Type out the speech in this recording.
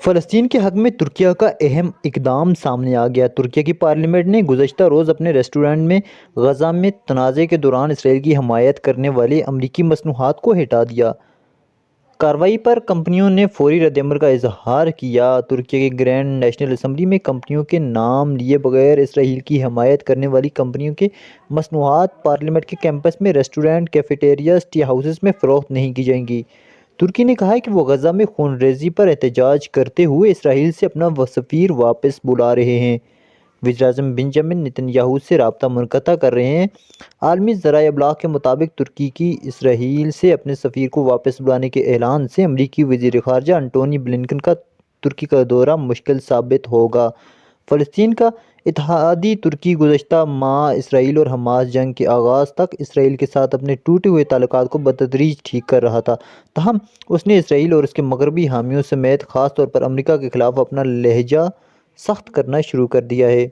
فلسطین کے حق میں ترکی کا اہم اقدام سامنے آ گیا۔ ترکی کی پارلیمنٹ نے گزشتہ روز اپنے ریسٹورنٹ میں غزہ میں تنازع کے دوران اسرائیل کی حمایت کرنے والے امریکی مصنوعات کو ہٹا دیا۔ کارروائی پر کمپنیوں نے فوری رد عمل کا اظہار کیا۔ ترکی کی گرینڈ نیشنل اسمبلی میں کمپنیوں کے نام لیے بغیر اسرائیل کی حمایت کرنے والی کمپنیوں کے مصنوعات پارلیمنٹ کے کیمپس میں ریسٹورنٹ، کیفیٹیریاز، ٹی ہاؤسز میں فروخت نہیں کی جائیں گی۔ ترکی نے کہا ہے کہ وہ غزہ میں خون ریزی پر احتجاج کرتے ہوئے اسرائیل سے اپنا سفیر واپس بلا رہے ہیں۔ وزیراعظم بنجامن نتن یاہو سے رابطہ منقطع کر رہے ہیں۔ عالمی ذرائع ابلاغ کے مطابق ترکی کی اسرائیل سے اپنے سفیر کو واپس بلانے کے اعلان سے امریکی وزیر خارجہ انٹونی بلنکن کا ترکی کا دورہ مشکل ثابت ہوگا۔ فلسطین کا اتحادی ترکی گزشتہ ماہ اسرائیل اور حماس جنگ کے آغاز تک اسرائیل کے ساتھ اپنے ٹوٹے ہوئے تعلقات کو بتدریج ٹھیک کر رہا تھا، تاہم اس نے اسرائیل اور اس کے مغربی حامیوں سمیت خاص طور پر امریکہ کے خلاف اپنا لہجہ سخت کرنا شروع کر دیا ہے۔